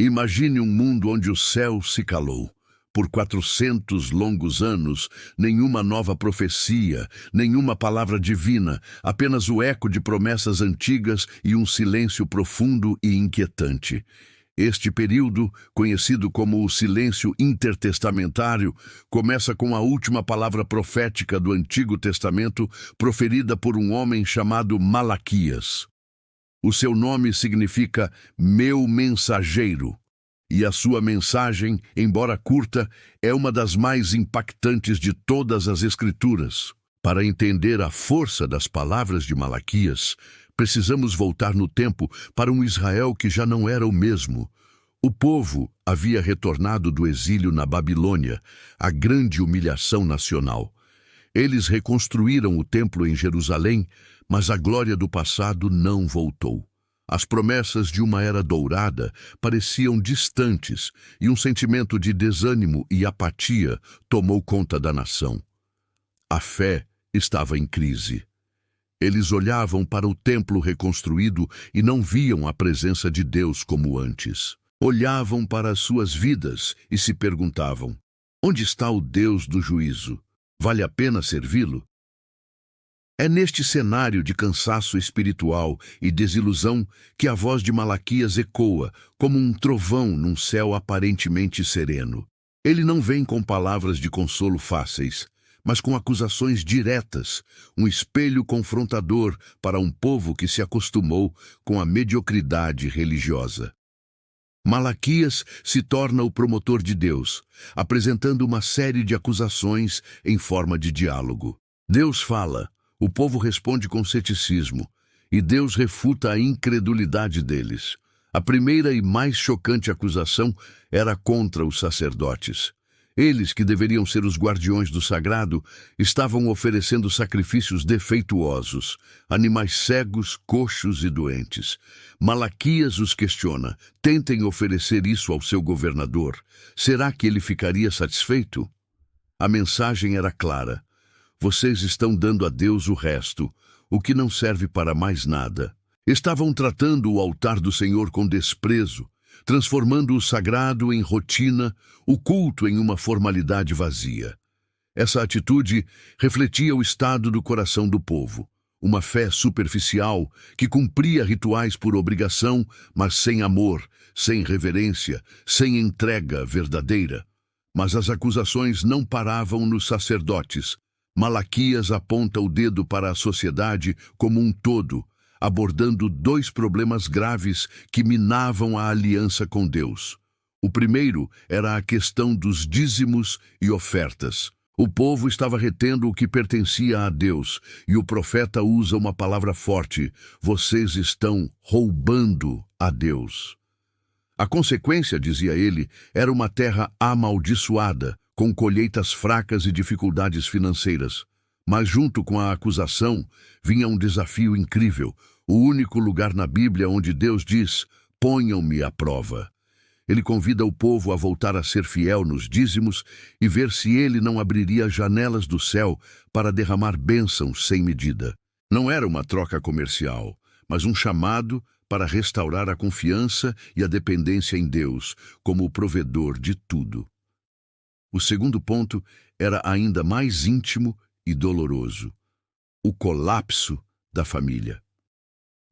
Imagine um mundo onde o céu se calou. Por 400 longos anos, nenhuma nova profecia, nenhuma palavra divina, apenas o eco de promessas antigas e um silêncio profundo e inquietante. Este período, conhecido como o silêncio intertestamentário, começa com a última palavra profética do Antigo Testamento, proferida por um homem chamado Malaquias. O seu nome significa meu mensageiro. E a sua mensagem, embora curta, é uma das mais impactantes de todas as Escrituras. Para entender a força das palavras de Malaquias, precisamos voltar no tempo para um Israel que já não era o mesmo. O povo havia retornado do exílio na Babilônia, a grande humilhação nacional. Eles reconstruíram o templo em Jerusalém, mas a glória do passado não voltou. As promessas de uma era dourada pareciam distantes e um sentimento de desânimo e apatia tomou conta da nação. A fé estava em crise. Eles olhavam para o templo reconstruído e não viam a presença de Deus como antes. Olhavam para as suas vidas e se perguntavam: onde está o Deus do juízo? Vale a pena servi-lo? É neste cenário de cansaço espiritual e desilusão que a voz de Malaquias ecoa, como um trovão num céu aparentemente sereno. Ele não vem com palavras de consolo fáceis, mas com acusações diretas, um espelho confrontador para um povo que se acostumou com a mediocridade religiosa. Malaquias se torna o promotor de Deus, apresentando uma série de acusações em forma de diálogo. Deus fala. O povo responde com ceticismo, e Deus refuta a incredulidade deles. A primeira e mais chocante acusação era contra os sacerdotes. Eles, que deveriam ser os guardiões do sagrado, estavam oferecendo sacrifícios defeituosos, animais cegos, coxos e doentes. Malaquias os questiona: tentem oferecer isso ao seu governador. Será que ele ficaria satisfeito? A mensagem era clara. Vocês estão dando a Deus o resto, o que não serve para mais nada. Estavam tratando o altar do Senhor com desprezo, transformando o sagrado em rotina, o culto em uma formalidade vazia. Essa atitude refletia o estado do coração do povo, uma fé superficial que cumpria rituais por obrigação, mas sem amor, sem reverência, sem entrega verdadeira. Mas as acusações não paravam nos sacerdotes. Malaquias aponta o dedo para a sociedade como um todo, abordando dois problemas graves que minavam a aliança com Deus. O primeiro era a questão dos dízimos e ofertas. O povo estava retendo o que pertencia a Deus, e o profeta usa uma palavra forte: vocês estão roubando a Deus. A consequência, dizia ele, era uma terra amaldiçoada, com colheitas fracas e dificuldades financeiras. Mas junto com a acusação, vinha um desafio incrível, o único lugar na Bíblia onde Deus diz: ponham-me à prova. Ele convida o povo a voltar a ser fiel nos dízimos e ver se ele não abriria as janelas do céu para derramar bênçãos sem medida. Não era uma troca comercial, mas um chamado para restaurar a confiança e a dependência em Deus como o provedor de tudo. O segundo ponto era ainda mais íntimo e doloroso: o colapso da família.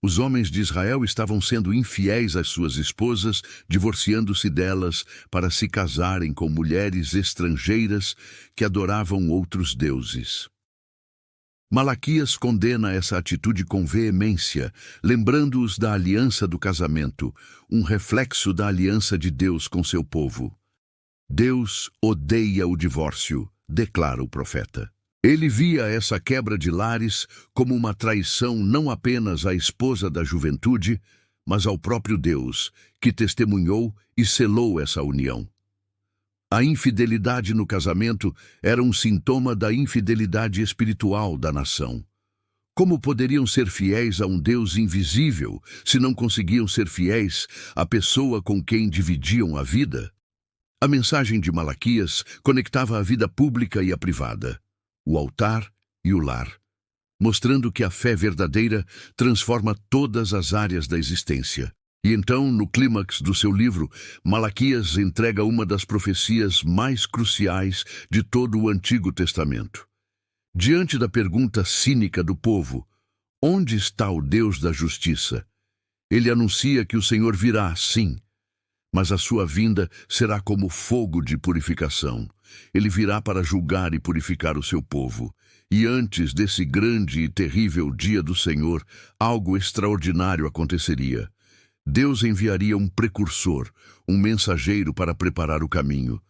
Os homens de Israel estavam sendo infiéis às suas esposas, divorciando-se delas para se casarem com mulheres estrangeiras que adoravam outros deuses. Malaquias condena essa atitude com veemência, lembrando-os da aliança do casamento, um reflexo da aliança de Deus com seu povo. Deus odeia o divórcio, declara o profeta. Ele via essa quebra de lares como uma traição não apenas à esposa da juventude, mas ao próprio Deus, que testemunhou e selou essa união. A infidelidade no casamento era um sintoma da infidelidade espiritual da nação. Como poderiam ser fiéis a um Deus invisível se não conseguiam ser fiéis à pessoa com quem dividiam a vida? A mensagem de Malaquias conectava a vida pública e a privada, o altar e o lar, mostrando que a fé verdadeira transforma todas as áreas da existência. E então, no clímax do seu livro, Malaquias entrega uma das profecias mais cruciais de todo o Antigo Testamento. Diante da pergunta cínica do povo, onde está o Deus da justiça? Ele anuncia que o Senhor virá, sim, mas a sua vinda será como fogo de purificação. Ele virá para julgar e purificar o seu povo. E antes desse grande e terrível dia do Senhor, algo extraordinário aconteceria. Deus enviaria um precursor, um mensageiro para preparar o caminho.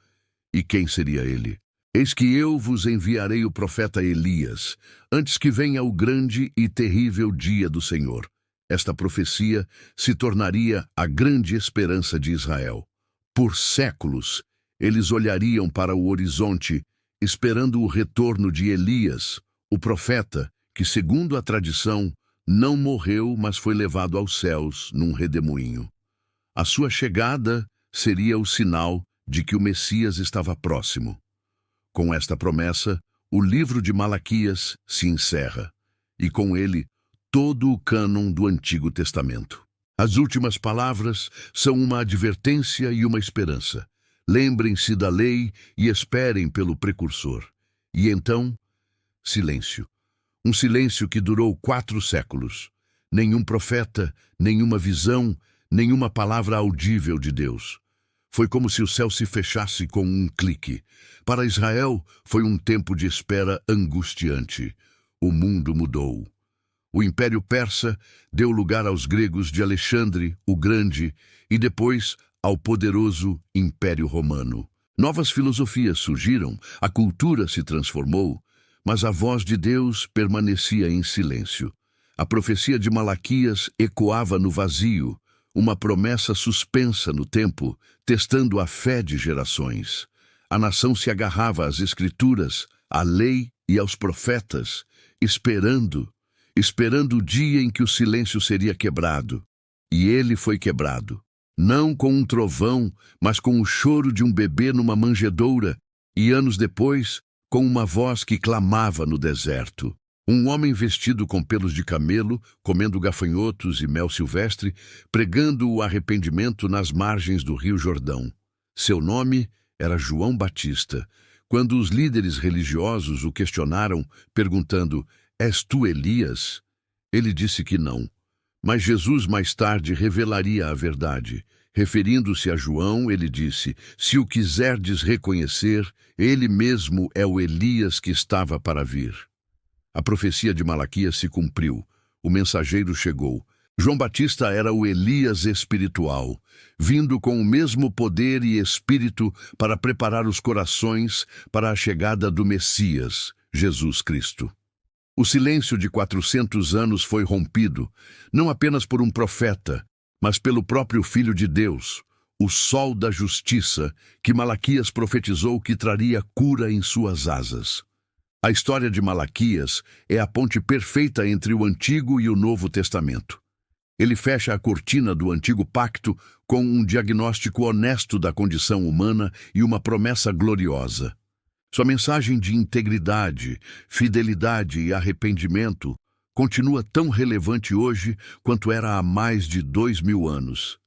E quem seria ele? Eis que eu vos enviarei o profeta Elias, antes que venha o grande e terrível dia do Senhor. Esta profecia se tornaria a grande esperança de Israel. Por séculos, eles olhariam para o horizonte, esperando o retorno de Elias, o profeta, que, segundo a tradição, não morreu, mas foi levado aos céus num redemoinho. A sua chegada seria o sinal de que o Messias estava próximo. Com esta promessa, o livro de Malaquias se encerra, e com ele, todo o cânon do Antigo Testamento. As últimas palavras são uma advertência e uma esperança. Lembrem-se da lei e esperem pelo precursor. E então, silêncio. Um silêncio que durou 4 séculos. Nenhum profeta, nenhuma visão, nenhuma palavra audível de Deus. Foi como se o céu se fechasse com um clique. Para Israel, foi um tempo de espera angustiante. O mundo mudou. O Império Persa deu lugar aos gregos de Alexandre, o Grande, e depois ao poderoso Império Romano. Novas filosofias surgiram, a cultura se transformou, mas a voz de Deus permanecia em silêncio. A profecia de Malaquias ecoava no vazio, uma promessa suspensa no tempo, testando a fé de gerações. A nação se agarrava às Escrituras, à lei e aos profetas, esperando o dia em que o silêncio seria quebrado. E ele foi quebrado. Não com um trovão, mas com o choro de um bebê numa manjedoura, e anos depois, com uma voz que clamava no deserto. Um homem vestido com pelos de camelo, comendo gafanhotos e mel silvestre, pregando o arrependimento nas margens do Rio Jordão. Seu nome era João Batista. Quando os líderes religiosos o questionaram, perguntando: "És tu Elias?", ele disse que não. Mas Jesus mais tarde revelaria a verdade. Referindo-se a João, ele disse: "Se o quiserdes reconhecer, ele mesmo é o Elias que estava para vir." A profecia de Malaquias se cumpriu. O mensageiro chegou. João Batista era o Elias espiritual, vindo com o mesmo poder e espírito para preparar os corações para a chegada do Messias, Jesus Cristo. O silêncio de 400 anos foi rompido, não apenas por um profeta, mas pelo próprio Filho de Deus, o Sol da Justiça, que Malaquias profetizou que traria cura em suas asas. A história de Malaquias é a ponte perfeita entre o Antigo e o Novo Testamento. Ele fecha a cortina do Antigo Pacto com um diagnóstico honesto da condição humana e uma promessa gloriosa. Sua mensagem de integridade, fidelidade e arrependimento continua tão relevante hoje quanto era há mais de 2000 anos.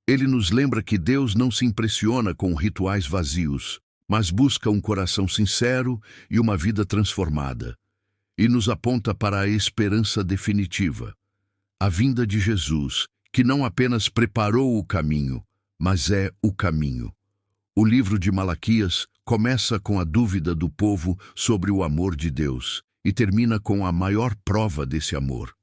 Ele nos lembra que Deus não se impressiona com rituais vazios, mas busca um coração sincero e uma vida transformada. E nos aponta para a esperança definitiva, a vinda de Jesus, que não apenas preparou o caminho, mas é o caminho. O livro de Malaquias começa com a dúvida do povo sobre o amor de Deus e termina com a maior prova desse amor,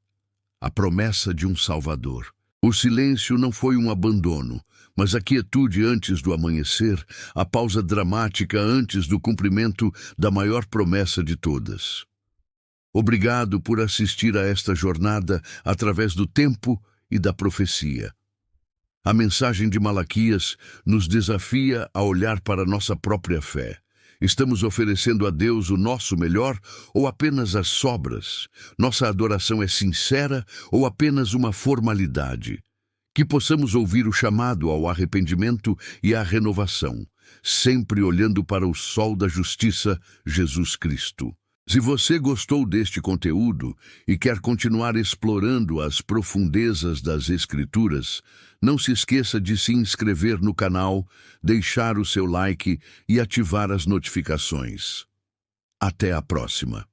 a promessa de um Salvador. O silêncio não foi um abandono, mas a quietude antes do amanhecer, a pausa dramática antes do cumprimento da maior promessa de todas. Obrigado por assistir a esta jornada através do tempo e da profecia. A mensagem de Malaquias nos desafia a olhar para nossa própria fé. Estamos oferecendo a Deus o nosso melhor ou apenas as sobras? Nossa adoração é sincera ou apenas uma formalidade? Que possamos ouvir o chamado ao arrependimento e à renovação, sempre olhando para o Sol da Justiça, Jesus Cristo. Se você gostou deste conteúdo e quer continuar explorando as profundezas das Escrituras, não se esqueça de se inscrever no canal, deixar o seu like e ativar as notificações. Até a próxima!